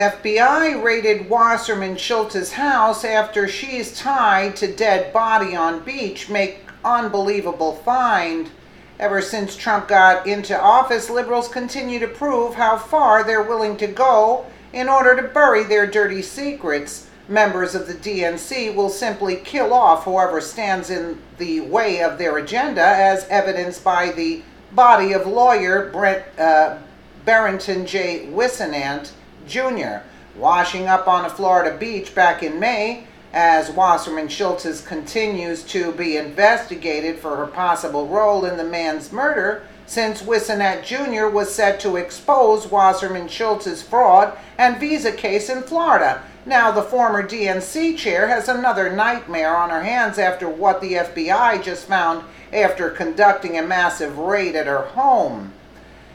FBI raided Wasserman Shultz'S house after she's tied to dead body on beach. Make unbelievable find. Ever since Trump got into office, liberals continue to prove how far they're willing to go in order to bury their dirty secrets. Members of the DNC will simply kill off whoever stands in the way of their agenda, as evidenced by the body of lawyer Barrington J. Wissenant Jr., washing up on a Florida beach back in May, as Wasserman Shultz'S continues to be investigated for her possible role in the man's murder, since Wissenant Jr. was set to expose Wasserman Shultz'S fraud and visa case in Florida. Now the former DNC chair has another nightmare on her hands after what the FBI just found after conducting a massive raid at her home.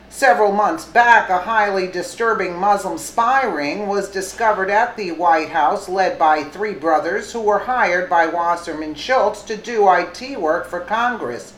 Several months back, a highly disturbing Muslim spy ring was discovered at the White House, led by three brothers who were hired by Wasserman Schultz to do IT work for Congress.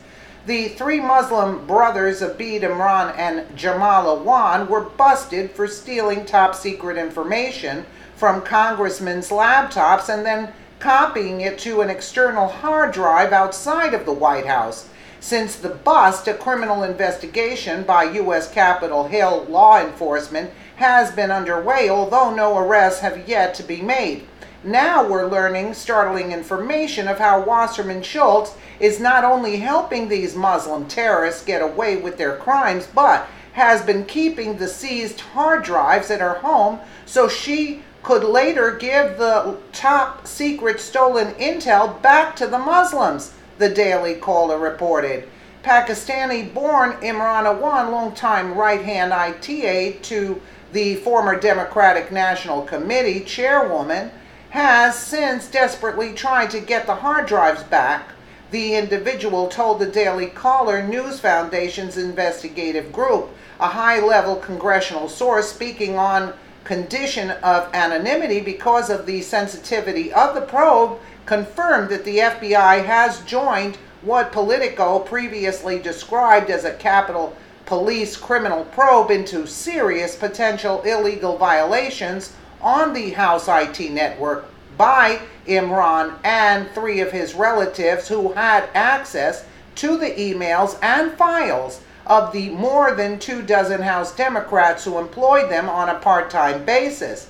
The three Muslim brothers, Abid, Imran, and Jamal Awan, were busted for stealing top-secret information from congressmen's laptops and then copying it to an external hard drive outside of the White House. Since the bust, a criminal investigation by U.S. Capitol Hill law enforcement has been underway, although no arrests have yet to be made. Now we're learning startling information of how Wasserman Schultz is not only helping these Muslim terrorists get away with their crimes, but has been keeping the seized hard drives at her home so she could later give the top secret stolen intel back to the Muslims, the Daily Caller reported. Pakistani-born Imran Awan, longtime right-hand IT aide to the former Democratic National Committee chairwoman, has since desperately tried to get the hard drives back. The individual told the Daily Caller News Foundation's investigative group. A high-level congressional source speaking on condition of anonymity because of the sensitivity of the probe confirmed that the FBI has joined what Politico previously described as a Capitol Police criminal probe into serious potential illegal violations on the House IT network by Imran and three of his relatives who had access to the emails and files of the more than 24 House Democrats who employed them on a part-time basis.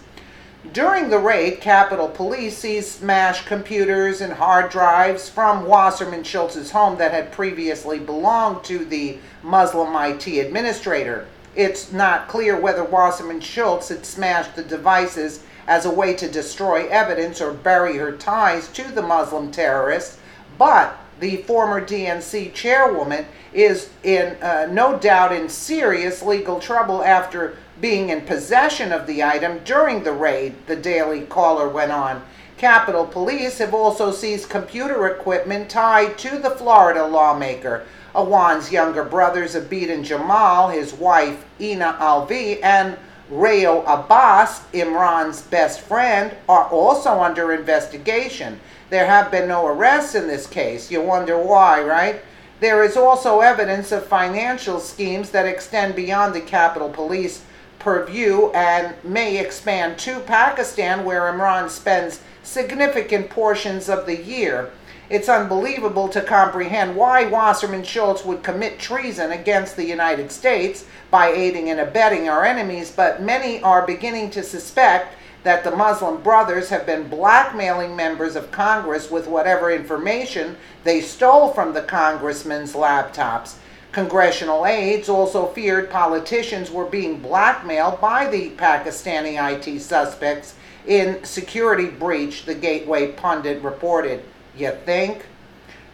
During the raid, Capitol Police seized smashed computers and hard drives from Wasserman Schultz's home that had previously belonged to the Muslim IT administrator. It's not clear whether Wasserman Schultz had smashed the devices as a way to destroy evidence or bury her ties to the Muslim terrorists, but the former DNC chairwoman is no doubt in serious legal trouble after being in possession of the item during the raid, the Daily Caller went on. Capitol Police have also seized computer equipment tied to the Florida lawmaker. Awan's younger brothers, Abid and Jamal, his wife, Ina Alvi, and Rayo Abbas, Imran's best friend, are also under investigation. There have been no arrests in this case. You wonder why, right? There is also evidence of financial schemes that extend beyond the Capitol Police purview and may expand to Pakistan, where Imran spends significant portions of the year. It's unbelievable to comprehend why Wasserman Schultz would commit treason against the United States by aiding and abetting our enemies, but many are beginning to suspect that the Muslim Brothers have been blackmailing members of Congress with whatever information they stole from the congressmen's laptops. Congressional aides also feared politicians were being blackmailed by the Pakistani IT suspects in security breach, the Gateway pundit reported. You think?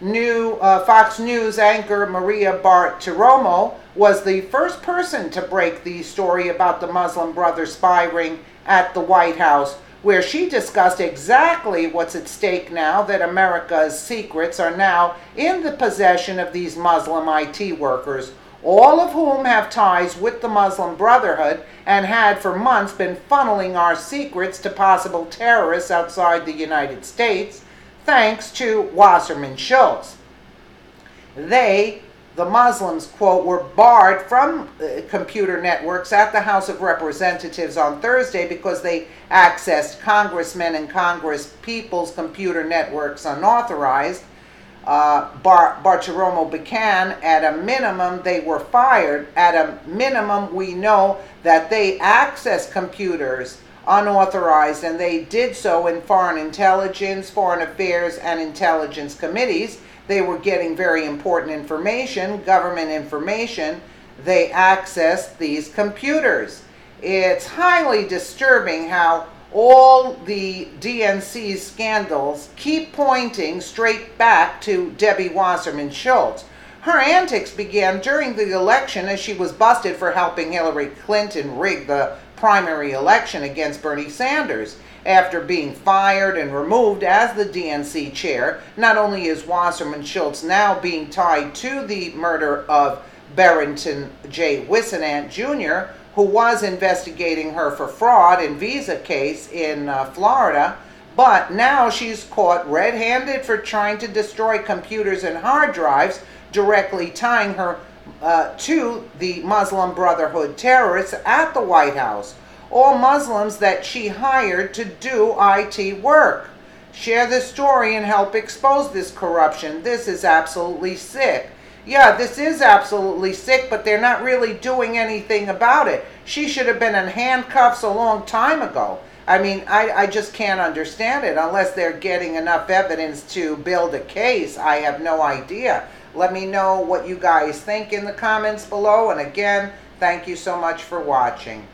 Fox News anchor Maria Bartiromo was the first person to break the story about the Muslim Brother spy ring at the White House, where she discussed exactly what's at stake now that America's secrets are now in the possession of these Muslim IT workers, all of whom have ties with the Muslim Brotherhood and had for months been funneling our secrets to possible terrorists outside the United States, thanks to Wasserman Schultz. They The Muslims, quote, were barred from computer networks at the House of Representatives on Thursday because they accessed congressmen and congresspeople's computer networks unauthorized. Bartiromo began, at a minimum, they were fired. At a minimum, we know that they accessed computers unauthorized, and they did so in foreign intelligence, foreign affairs, and intelligence committees. They were getting very important information, government information. They accessed these computers. It's highly disturbing how all the DNC's scandals keep pointing straight back to Debbie Wasserman Schultz. Her antics began during the election as she was busted for helping Hillary Clinton rig the primary election against Bernie Sanders. After being fired and removed as the DNC chair, not only is Wasserman Schultz now being tied to the murder of Barrington J. Whisenant Jr., who was investigating her for fraud and visa case in Florida, but now she's caught red-handed for trying to destroy computers and hard drives, directly tying her to the Muslim Brotherhood terrorists at the White House. All Muslims that she hired to do IT work. Share this story and help expose this corruption. This is absolutely sick. Yeah, this is absolutely sick, but they're not really doing anything about it. She should have been in handcuffs a long time ago. I mean, I just can't understand it unless they're getting enough evidence to build a case. I have no idea. Let me know what you guys think in the comments below. And again, thank you so much for watching.